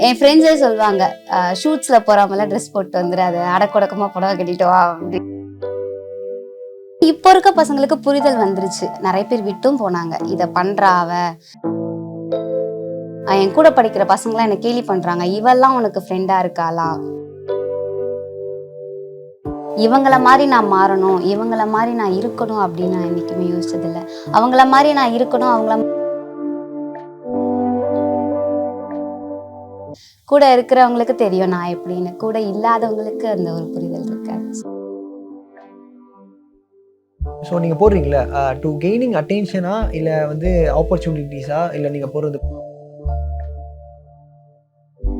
என் ஃப்ரெண்ட்ஸே சொல்லுவாங்க, ஷூட்ஸ்ல போறாமலாம் ட்ரெஸ் போட்டு வந்துடாத, அடக்கொடக்கமா புடவை கட்டிட்டு வா அப்படி. இப்போ இருக்க பசங்களுக்கு புரிதல் வந்துருச்சு. நிறைய பேர் விட்டும் போனாங்க. இத பண்றா அவ. என் கூட படிக்கிற பசங்களாம் என்ன கேலி பண்றாங்க. இவெல்லாம் உனக்கு ஃப்ரெண்டா இருக்காளா? இவங்கள மாதிரி நான் மாறணும், இவங்கள மாதிரி நான் இருக்கணும் அப்படின்னு நான் என்னைக்குமே யோசிச்சதில்ல. அவங்கள மாதிரி நான் இருக்கணும், கூட இருக்கிறவங்களுக்கு தெரியும் நான் எப்படின்னு. கூட இல்லாதவங்களுக்கு அந்த ஒரு புரிதல் இருக்காது. ஸோ நீங்க போடுறீங்கல்ல, டு கெய்னிங் அட்டென்ஷனா இல்ல வந்து ஆப்பர்ச்சுனிட்டீஸா இல்ல நீங்க போடுறது?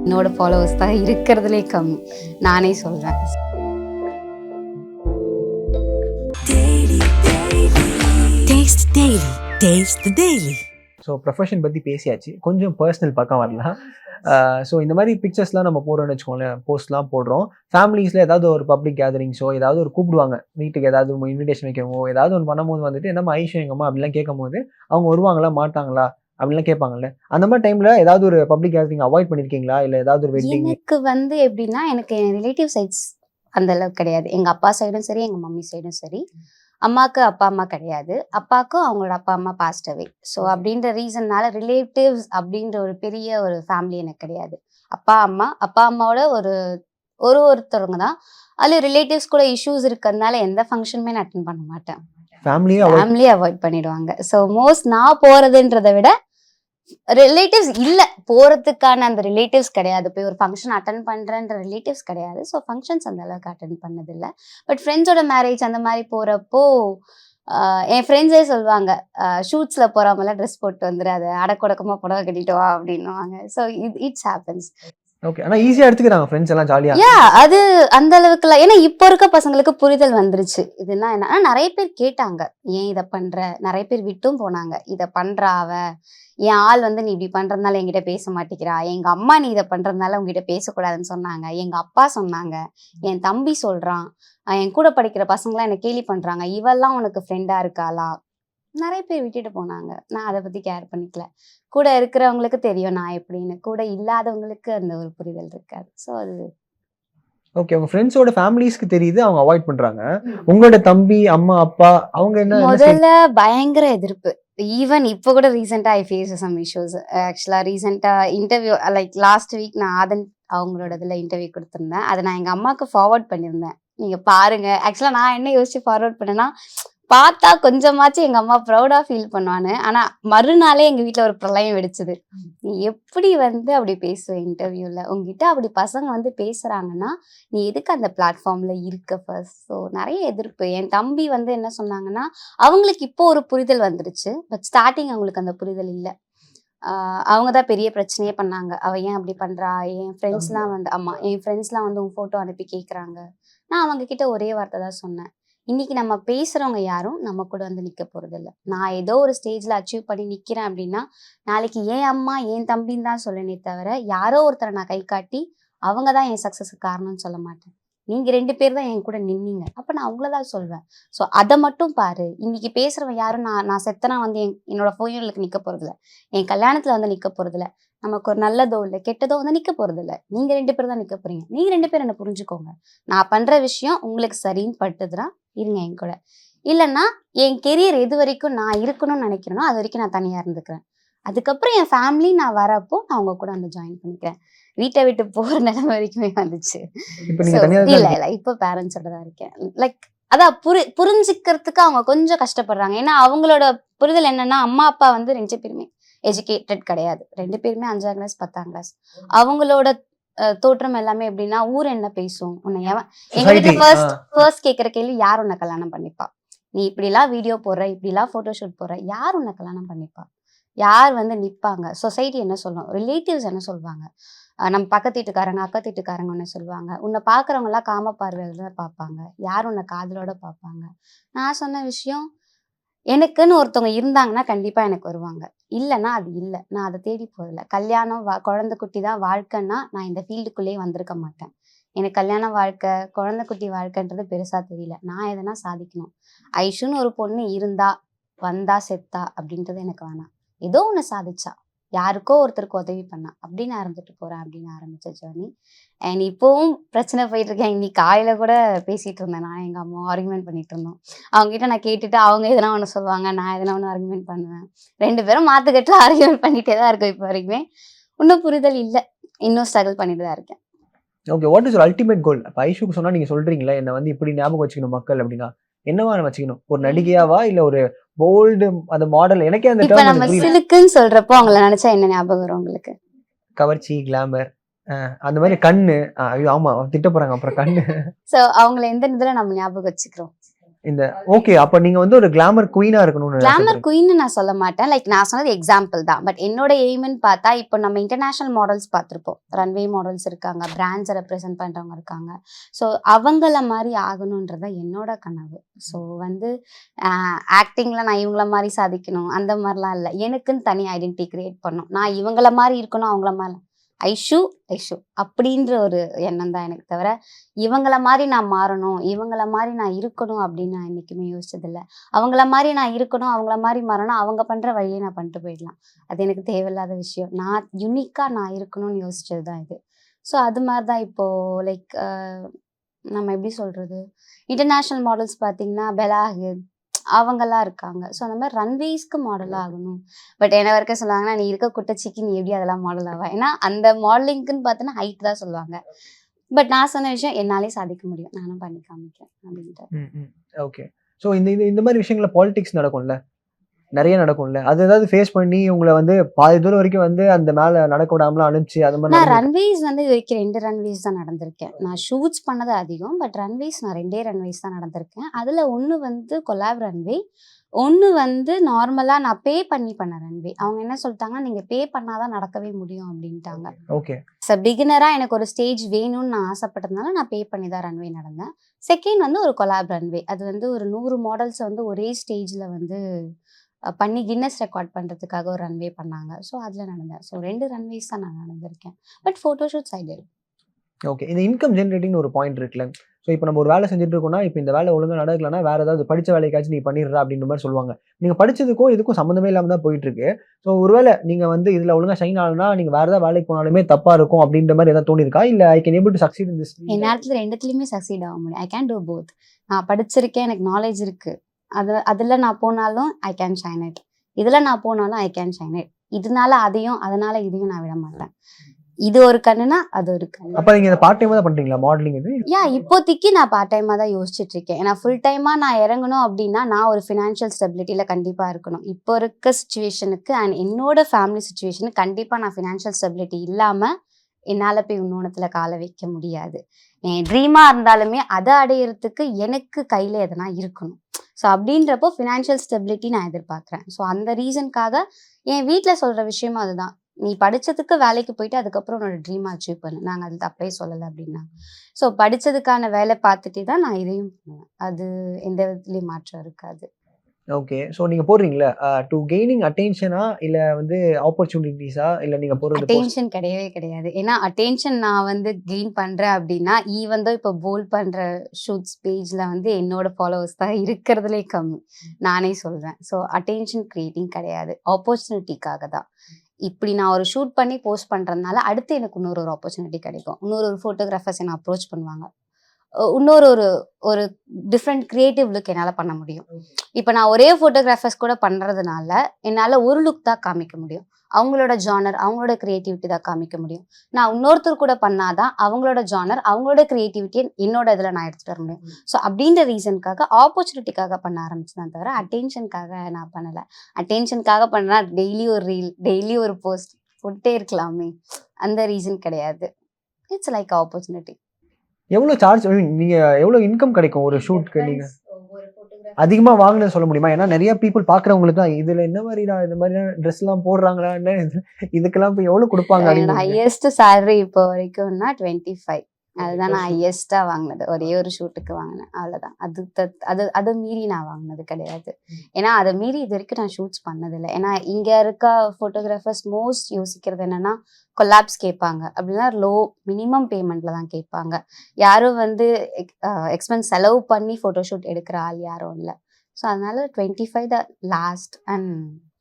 என்னோட ஃபாலோவர்ஸ் தான் இருக்கிறதுலே கம்மி, நானே சொல்றேன். ஸோ ப்ரொஃபஷன் பத்தி பேசியாச்சு. கொஞ்சம் பர்சனல் பக்கம் வரலாம். ஸோ இந்த மாதிரி பிக்சர்ஸ்லாம் நம்ம போடுறோம்னு வச்சுக்கோங்களேன், போஸ்ட்லாம் போடுறோம். ஃபேமிலிஸில் ஏதாவது ஒரு பப்ளிக் கேதரிங்ஸோ ஏதாவது ஒரு கூப்பிடுவாங்க, வீட்டுக்கு ஏதாவது இன்விடேஷன் வைக்கவோ ஏதாவது ஒன்று பண்ணும்போது வந்துட்டு என்னம்மா ஐஷு எங்கம்மா அப்படிலாம் கேட்கும்போது அவங்க வருவாங்களா மாட்டாங்களா அப்படிலாம் கேட்பாங்கல்ல. அந்த மாதிரி டைம்ல ஏதாவது ஒரு பப்ளிக் கேதரிங் அவாய்ட் பண்ணிருக்கீங்களா? இல்ல ஏதாவது ஒரு வெட்டிங்? எனக்கு வந்து எப்படின்னா, எனக்கு என் ரிலேட்டிவ் சைட்ஸ் அந்த அளவுக்கு கிடையாது. எங்க அப்பா சைடும் சரி, எங்க மம்மி சைடும் சரி. அம்மாக்கு அப்பா அம்மா கிடையாது. அப்பாவுக்கும் அவங்களோட அப்பா அம்மா பாஸ்ட் அவே. ஸோ அப்படின்ற ரீசன்னால ரிலேட்டிவ்ஸ் அப்படின்ற ஒரு பெரிய ஒரு ஃபேமிலி எனக்கு கிடையாது. அப்பா அம்மா, அப்பா அம்மாவோட ஒருத்தவங்க தான். அதுல ரிலேட்டிவ்ஸ் கூட இஷ்யூஸ் இருக்கிறதுனால எந்த ஃபங்க்ஷனுமே நான் அட்டென்ட் பண்ண மாட்டேன். ஃபேமிலியே அவாய்ட் பண்ணிடுவாங்க. ஸோ மோஸ்ட் நான் போறதுன்றதை விட ரிலேட்டிவ்ஸ் இல்ல, போறதுக்கான அந்த ரிலேட்டிவ்ஸ் கிடையாது. போய் ஒரு ஃபங்க்ஷன் அட்டென்ட் பண்றேன்ற ரிலேட்டிவ்ஸ் கிடையாது. ஸோ ஃபங்க்ஷன்ஸ் அந்த அளவுக்கு அட்டென்ட் பண்ணதில்ல. பட் ஃப்ரெண்ட்ஸோட மேரேஜ் அந்த மாதிரி போறப்போ என் ஃப்ரெண்ட்ஸே சொல்லுவாங்க, ஷூட்ஸ்ல போறாமலாம் ட்ரெஸ் போட்டு வந்துடாத, அடக்கொடக்கமா புடவை கட்டிட்டு வா அப்படின்னுவாங்க. So it's happens. ஓகே. ஆனா ஈஸியா எடுத்துக்கிறாங்க ஃப்ரெண்ட்ஸ் எல்லாம் ஜாலியா. அது அந்த அளவுக்குலாம், ஏன்னா இப்போ இருக்க பசங்களுக்கு புரிதல் வந்துருச்சு. இதுனா என்ன, ஆனா நிறைய பேர் கேட்டாங்க, ஏன் இத பண்ற? நிறைய பேர் விட்டும் போனாங்க. இத பண்றா அவ, என் ஆள் வந்து நீ இப்படி பண்றதுனால என்கிட்ட பேச மாட்டேங்கிறா. எங்க அம்மா நீ இத பண்றதுனால உங்ககிட்ட பேசக்கூடாதுன்னு சொன்னாங்க. எங்க அப்பா சொன்னாங்க. என் தம்பி சொல்றான். என் கூட படிக்கிற பசங்களாம் என்ன கேலி பண்றாங்க. இவெல்லாம் உனக்கு ஃப்ரெண்டா இருக்காளா? நிறைய பேர் விட்டுட்டு போனாங்க. நான் அத பத்தி கேர் பண்ணிக்கல. கூட இருக்கிறவங்களுக்கு தெரியும் நான் எப்படின்னு. கூட இல்லாதவங்களுக்கு அந்த ஒரு புரிதல் இருக்காது. ஸோ அது ஓகே. உங்க ஃப்ரெண்ட்ஸோட ஃபேமிலிஸ்க்கு தெரியுது, அவங்க அவாய்ட் பண்றாங்க. உங்களோட தம்பி, அம்மா, அப்பா அவங்க என்ன முதல்ல பயங்கர எதிர்ப்பு. ஈவன் இப்ப கூட ரீசென்ட்டா ஐ ஃபேஸ் சம் இஷ்யூஸ். ஆக்சுவலா ரீசென்ட்டா இன்டர்வியூ லைக் லாஸ்ட் வீக் நான் ஆதன் அவங்களோட இதுல இன்டர்வியூ குடுத்திருந்தேன். அத நான் எங்க அம்மாக்கு ஃபார்வர்ட் பண்ணியிருந்தேன். நீங்க பாருங்க. ஆக்சுவலா நான் என்ன யோசிச்சு ஃபார்வர்ட் பண்ணேன்னா, பார்த்தா கொஞ்சமாச்சும் எங்க அம்மா ப்ரௌடா ஃபீல் பண்ணுவான்னு. ஆனா மறுநாளே எங்க வீட்ல ஒரு பிரளயம் வெடிச்சது. நீ எப்படி வந்து அப்படி பேசுவ இன்டர்வியூல? உன்கிட்ட அப்படி பசங்க வந்து பேசுறாங்கன்னா, நீ எதுக்கு அந்த பிளாட்ஃபார்ம்ல இருக்க ஃபர்ஸ்ட்? ஸோ நெறைய எதிர்ப்பு. என் தம்பி வந்து என்ன சொன்னாங்கன்னா, அவங்களுக்கு இப்போ ஒரு புரிதல் வந்துருச்சு. பட் ஸ்டார்ட்டிங் அவங்களுக்கு அந்த புரிதல் இல்ல. அவங்க தான் பெரிய பிரச்சனையே பண்ணாங்க. அவ ஏன் அப்படி பண்றா? என் ஃப்ரெண்ட்ஸ்லாம் வந்து ஆமா. என் ஃப்ரெண்ட்ஸ்லாம் வந்து உன் ஃபோட்டோ அனுப்பி கேட்குறாங்க. நான் அவங்க கிட்ட ஒரே வார்த்தை தான் சொன்னேன். இன்னைக்கு நம்ம பேசுறவங்க யாரும் நம்ம கூட வந்து நிக்க போறதில்ல. நான் ஏதோ ஒரு ஸ்டேஜ்ல அச்சீவ் பண்ணி நிக்கிறேன் அப்படின்னா, நாளைக்கு என் அம்மா, என் தம்பின்னு தான் சொல்லுவேனே தவிர, யாரோ ஒருத்தர நான் கை காட்டி, அவங்க தான் என் சக்சஸ்க்கு காரணம்னு சொல்ல மாட்டேன். நீங்க 2 பேர் தான் என் கூட நின்னீங்க. அப்ப நான் அவங்கள தான் சொல்வேன். ஸோ அத மட்டும் பாரு. இன்னைக்கு பேசுறவன் யாரும் நான் நான் செத்தனா வந்து என்னோட ஃபுயலுக்கு நிக்க போறதில்ல. என் கல்யாணத்துல வந்து நிக்க போறதில்ல. நமக்கு ஒரு நல்லதோ இல்ல கெட்டதோ வந்து நிக்க போறதில்ல. நீங்க 2 பேர் தான் நிக்க போறீங்க. நீங்க 2 பேர் என்ன புரிஞ்சுக்கோங்க. நான் பண்ற விஷயம் உங்களுக்கு சரின்னு பட்டுதுன்னா இருங்க என் கூட. இல்லன்னா என் கெரியர் எது வரைக்கும் நான் இருக்கணும்னு நினைக்கிறேனோ, அது வரைக்கும் நான் தனியா இருந்துக்கிறேன். அதுக்கப்புறம் என் ஃபேமிலி நான் வரப்போ நான் உங்க கூட வந்து ஜாயின் பண்ணிக்கிறேன். வீட்ட விட்டு போற நிலைமை வரைக்குமே வந்துச்சு. இப்ப நீங்க ஸோ தனியா தான் இருக்கீங்க. இல்ல இப்போ பேரண்ட்ஸோட தான் இருக்கேன். லைக் அதான் புரிஞ்சுக்கிறதுக்கு அவங்க கொஞ்சம் கஷ்டப்படுறாங்க. ஏன்னா அவங்களோட புரிதல் என்னன்னா, அம்மா, அப்பா வந்து 2 பேருமே எஜுகேட்டட் கிடையாது. 2 பேருமே 5ஆம் கிளாஸ், 10ஆம் கிளாஸ். அவங்களோட தோற்றம் எல்லாமே எப்படின்னா, ஊர் என்ன பேசும்? உன்னை எவன் எங்க வீட்ல சொசைட்டி. ஃபர்ஸ்ட் கேட்கிற கேள்வி, யார் உன்ன கல்யாணம் பண்ணிப்பா? நீ இப்படிலாம் வீடியோ போடுற, இப்படிலாம் ஃபோட்டோ ஷூட் போடுற, யார் உன்ன கல்யாணம் பண்ணிப்பா? யார் வந்து நிப்பாங்க? சொசைட்டி என்ன சொல்லும்? ரிலேட்டிவ்ஸ் என்ன சொல்வாங்க? நம்ம பக்கத்து வீட்டுக்காரங்க, அக்கத்து வீட்டுக்காரங்க என்ன சொல்லுவாங்க? உன்ன பார்க்குறவங்கலாம் காம பார்வையில தான் பார்ப்பாங்க. யார் உன்ன காதலோட பார்ப்பாங்க? நான் சொன்ன விஷயம், எனக்குன்னு ஒருத்தவங்க இருந்தாங்கன்னா கண்டிப்பா எனக்கு வருவாங்க. இல்லன்னா அது இல்ல. நான் அத தேடி போறதில்ல. கல்யாணம், குழந்தை குட்டி தான் வாழ்க்கைன்னா, நான் இந்த ஃபீல்டுக்குள்ளேயே வந்திருக்க மாட்டேன். எனக்கு கல்யாண வாழ்க்கை, குழந்தை குட்டி வாழ்க்கைன்றது பெருசா தெரியல. நான் எதனா சாதிக்கணும். ஐஷுன்னு ஒரு பொண்ணு இருந்தா, வந்தா, செத்தா அப்படின்றது எனக்கு வேணாம். ஏதோ ஒண்ணு சாதிச்சா. யாருக்கோ ஒருத்தருக்கு உதவி பண்ணா அப்படி நான் இருந்துட்டு போறேன் அப்படின்னு ஆரம்பிச்ச ஜேர்னி. அண்ட் இப்பவும் பிரச்சனை போயிட்டு இருக்கேன். இன்னைக்கு காலையில கூட பேசிட்டு இருந்தேன், நான் எங்க அம்மா ஆர்குமெண்ட் பண்ணிட்டு இருந்தோம். அவங்க கிட்ட நான் கேட்டுட்டு அவங்க எதனா ஒன்று சொல்லுவாங்க, நான் எதனா ஒன்று ஆர்குமெண்ட் பண்ணுவேன். 2 பேரும் மாத்துக்கட்டுல ஆர்குமெண்ட் பண்ணிட்டே தான் இருக்கோம் இப்போ வரைக்குமே. இன்னும் புரிதல் இல்லை, இன்னும் ஸ்ட்ரகிள் பண்ணிட்டு தான் இருக்கேன். Okay. What is your ultimate goal? அப்ப ஐஷுக்கு சொன்னா நீங்க சொல்றீங்களா, என்ன வந்து இப்படி ஞாபகம் வச்சுக்கணும் மக்கள் அப்படின்னா, என்னவா வச்சுக்கணும்? ஒரு நடிகையாவா இல்ல ஒரு போல்டு அந்த மாடல்? எனக்கே அந்த இப்ப டேர்ம் நம்ம எனக்கு புரியல. சிலுக்குன்னு சொல்றப்போ அவங்கள நினைச்சா என்ன ஞாபகம் வரும் உங்களுக்கு? கவர்ச்சி, கிளாமர், அந்த மாதிரி கண்ணு. ஐயோ ஆமா, திட்ட போறாங்க அப்புறம் கண்ணு. சோ அவங்கள எந்த இதுல நம்ம ஞாபகம் வச்சுக்கிறோம்? இந்த ஓகே. அப்ப நீங்க வந்து ஒரு கிளாமர் குயினா இருக்கணும்னு கிளாமர் ஆசைப்படுறீங்க. குயின்னு நான் சொல்ல மாட்டேன். லைக் நான் சொன்னது எக்ஸாம்பிள் தான். பட் என்னோட எய்ம்ன்னு பார்த்தா, இப்போ நம்ம இன்டர்நேஷனல் மாடல்ஸ் பார்த்துருப்போம். ரன்வே மாடல்ஸ் இருக்காங்க, பிராண்ட்ஸை ரெப்ரசென்ட் பண்றவங்க இருக்காங்க. ஸோ அவங்கள மாதிரி ஆகணுன்றது என்னோட கனவு. ஸோ வந்து ஆக்டிங்ல நான் இவங்கள மாதிரி சாதிக்கணும் அந்த மாதிரிலாம் இல்லை. எனக்குன்னு தனி ஐடென்டிட்டி கிரியேட் பண்ணணும். நான் இவங்கள மாதிரி இருக்கணும், அவங்கள மாதிரி ஐஷு ஐஷு அப்படின்ற ஒரு எண்ணம் தான் எனக்கு தவிர, இவங்கள மாதிரி நான் மாறணும், இவங்கள மாதிரி நான் இருக்கணும் அப்படின்னு நான் என்னைக்குமே யோசிச்சதில்லை. அவங்கள மாதிரி நான் இருக்கணும், அவங்கள மாதிரி மாறணும், அவங்க பண்ற வழியை நான் பண்ணிட்டு போயிடலாம். அது எனக்கு தேவையில்லாத விஷயம். நான் யுனிக்கா நான் இருக்கணும்னு யோசிச்சது தான் இது. ஸோ அது மாதிரி தான் இப்போ லைக் நம்ம எப்படி சொல்றது, இன்டர்நேஷ்னல் மாடல்ஸ் பார்த்தீங்கன்னா பெலா ஹிட் அவங்கெல்லாம் இருக்காங்க. ஸோ அந்த மாதிரி ரன்வேஸ்க்கு மாடல் ஆகணும். பட் என்ன வரைக்கும் சொல்லுவாங்கன்னா, நீ இருக்க குட்டச்சிக்கு நீ எப்படி அதெல்லாம் மாடல் ஆவா? ஏன்னா அந்த மாடலிங்க்குன்னு பார்த்தோன்னா ஹைட் தான் சொல்லுவாங்க. பட் நான் சொன்ன விஷயம் என்னாலே சாதிக்க முடியும், நானும் பண்ணி காமிக்கிறேன் அப்படின்ட்டு. ஓகே. ஸோ இந்த இந்த இந்த மாதிரி விஷயங்கள்ல பாலிடிக்ஸ் நடக்கும்ல, நிறைய நடக்கும்ல. அது ஏதாவது ஃபேஸ் பண்ணி உங்களை வந்து பாதி தூரம் வரைக்கும் வந்து அந்த மேல நடக்க விடாமலாம் அனுப்பிச்சு அது மாதிரி நான் நடந்திருக்கு? ரன்வேஸ் வந்து இது வரைக்கும் 2 ரன்வேஸ் தான் நடந்திருக்கேன். நான் ஷூட்ஸ் பண்ணது அதிகம். பட் ரன்வேஸ் நான் 2 ரன்வேஸ் தான் நடந்திருக்கேன். அதில் ஒன்று வந்து கொலாப் ரன்வே, ஒன்று வந்து நார்மலாக நான் பே பண்ணி பண்ண ரன்வே. அவங்க என்ன சொல்லிட்டாங்கன்னா, நீங்கள் பே பண்ணாதான் நடக்கவே முடியும் அப்படின்ட்டாங்க. ஓகே. பிகினராக எனக்கு ஒரு ஸ்டேஜ் வேணும்னு நான் ஆசைப்பட்டதுனால நான் பே பண்ணி தான் ரன்வே நடந்தேன். செகண்ட் வந்து ஒரு கொலாப் ரன்வே. அது வந்து ஒரு 100 மாடல்ஸை வந்து ஒரே ஸ்டேஜில் வந்து பண்ணி கின்னஸ் ரெக்கார்ட் பண்ணுறதுக்காக ஒரு ரன்வே பண்ணாங்க. ஸோ அதில் நடந்தேன். ஸோ 2 ரன்வேஸ் தான் நான் நடந்திருக்கேன். But photoshoots I did. Okay. இந்த இன்கம் ஜெனரேட்டிங்னு ஒரு பாயிண்ட் இருக்குல்ல. ஸோ இப்போ நம்ம ஒரு வேலை செஞ்சுட்டு இருக்கோம்னா, இப்போ இந்த வேலை ஒழுங்கா நடக்கலன்னா வேற ஏதாவது படிச்ச வேலைக்காச்சும் நீ பண்ணிடுறா அப்படின்ற மாதிரி சொல்லுவாங்க. நீங்க படிச்சதுக்கும் இதுக்கும் சம்மந்தமே இல்லாம தான் போயிட்டு இருக்கு. ஸோ ஒருவேளை நீங்க வந்து இதுல ஒழுங்கா ஷைன் ஆகலன்னா நீங்க வேற ஏதாவது வேலைக்கு போனாலுமே தப்பா இருக்கும் அப்படின்ற மாதிரி ஏதாவது தோணிருக்கா? இல்ல I can able to succeed in this? என் நேரத்தில் 2த்துலையுமே சக்சீட் ஆக முடியும். I can do both. நான் படிச்சிருக்கேன், எனக்கு நாலேஜ் இருக்கு. அதில் நான் போனாலும் ஐ கேன் ஷைன் இட். இதில் நான் போனாலும் ஐ கேன் ஷைன் இட். இதனால அதையும் அதனால இதையும் நான் விட மாட்டேன். இது ஒரு கண்ணுனா அது ஒரு கண்ணு. அப்ப நீங்க இத பார்ட் டைமா தான் பண்றீங்களா மாடலிங் இது? இப்போதைக்கு நான் பார்ட் டைமா தான் யோசிச்சுட்டு இருக்கேன். ஏன்னா ஃபுல் டைமா நான் இறங்கணும் அப்படின்னா நான் ஒரு ஃபினான்ஷியல் ஸ்டெபிலிட்டியில கண்டிப்பா இருக்கணும். இப்போ இருக்க சுச்சுவேஷனுக்கு அண்ட் என்னோட ஃபேமிலி சுச்சுவேஷனுக்கு கண்டிப்பா நான் ஃபினான்ஷியல் ஸ்டெபிலிட்டி இல்லாம என்னால போய் இன்னொன்னுத்துல காலை வைக்க முடியாது. என் ட்ரீமா இருந்தாலுமே அதை அடையிறதுக்கு எனக்கு கையில எதனா இருக்கணும். ஸோ அப்படின்றப்போ ஃபினான்ஷியல் ஸ்டெபிலிட்டி நான் எதிர்பார்க்குறேன். ஸோ அந்த ரீசனுக்காக என் வீட்டில் சொல்ற விஷயமும் அதுதான். நீ படிச்சதுக்கு வேலைக்கு போயிட்டு அதுக்கப்புறம் உன்னோட ட்ரீம் அச்சீவ் பண்ணு. நாங்கள் அது தப்பே சொல்லலை அப்படின்னா. ஸோ படிச்சதுக்கான வேலை பார்த்துட்டு தான் நான் இதையும் பண்ணுவேன். அது எந்த விதத்துலையும் மாற்றம் இருக்காது. ஓகே. ஸோ நீங்க போடுறீங்களா டு கெய்னிங் அட்டென்ஷனா இல்ல வந்து ஆப்பர்ச்சுனிட்டிஸா இல்ல நீங்க போடுறது போஸ்ட்? அட்டென்ஷன் கிடையவே கிடையாது. ஏன்னா அட்டென்ஷன் நான் வந்து கெயின் பண்றேன் அப்படின்னா ஈவன் தான் இப்போ போல் பண்ற ஷூட்ஸ் பேஜ்ல வந்து என்னோட ஃபாலோவர்ஸ் தான் இருக்கிறதுலே கம்மி, நானே சொல்றேன். ஸோ அட்டென்ஷன் கிரியேட்டிங் கிடையாது, ஆப்பர்ச்சுனிட்டிக்காக தான். இப்படி நான் ஒரு ஷூட் பண்ணி போஸ்ட் பண்றதுனால அடுத்து எனக்கு இன்னொரு ஒரு ஆப்பர்ச்சுனிட்டி கிடைக்கும். இன்னொரு ஒரு ஃபோட்டோகிராஃபர்ஸ் என்ன அப்ரோச் பண்ணுவாங்க. இன்னொரு ஒரு ஒரு டிஃப்ரெண்ட் கிரியேட்டிவ் லுக் என்னால் பண்ண முடியும். இப்போ நான் ஒரே ஃபோட்டோகிராஃபர்ஸ் கூட பண்ணுறதுனால என்னால் ஒரு லுக் தான் காமிக்க முடியும். அவங்களோட ஜானர், அவங்களோட கிரியேட்டிவிட்டி தான் காமிக்க முடியும். நான் இன்னொருத்தர் கூட பண்ணாதான் அவங்களோட ஜானர், அவங்களோட கிரியேட்டிவிட்டியை என்னோட இதில் நான் எடுத்துகிட்டு வர முடியும். ஸோ அப்படின்ற ரீசனுக்காக ஆப்பர்ச்சுனிட்டிக்காக பண்ண ஆரம்பிச்சதான் தவிர அட்டென்ஷனுக்காக நான் பண்ணலை. அட்டென்ஷனுக்காக பண்ணா டெய்லி ஒரு ரீல், டெய்லி ஒரு போஸ்ட் போட்டே இருக்கலாமே, அந்த ரீசன் கிடையாது. It's like opportunity. எவ்வளோ சார்ஜ் நீங்க எவ்வளோ இன்கம் கிடைக்கும் ஒரு ஷூட்க்கு? நீங்க அதிகமா வாங்குனது சொல்ல முடியுமா? ஏன்னா நிறைய பீப்புள் பாக்குறவங்களுக்கு தான் இதுல என்ன மாதிரிடா இந்த மாதிரி ட்ரெஸ் எல்லாம் போடுறாங்களா, என்ன இதுக்கெல்லாம் போய் எவ்வளவு கொடுப்பாங்க என்னோட அப்படின்னு? ஹையஸ்ட் சேலரி இப்போ வரைக்கும்னா 25. அதுதான் நான் ஹையஸ்டா வாங்கினது. ஒரே ஒரு ஷூட்டுக்கு வாங்கினேன், அவ்வளோதான். அதை மீறி நான் வாங்கினது கிடையாது. ஏன்னா அதை மீறி இது வரைக்கும் நான் ஷூட்ஸ் பண்ணதில்லை. ஏன்னா இங்க இருக்க ஃபோட்டோகிராஃபர்ஸ் மோஸ்ட் யோசிக்கிறது என்னன்னா கொலாப்ஸ் கேட்பாங்க. அப்படின்னா லோ மினிமம் பேமெண்ட்ல தான் கேட்பாங்க. யாரும் வந்து எக்ஸ்பென்ஸ் செலவு பண்ணி ஃபோட்டோஷூட் எடுக்கிற ஆள் யாரும் இல்லை. ஸோ அதனால 25 the last and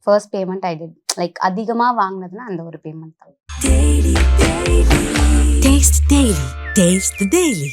first payment I did. Like அதிகமா வாங்குனதுன்னா அந்த ஒரு பேமெண்ட் தான். Taste the Daily.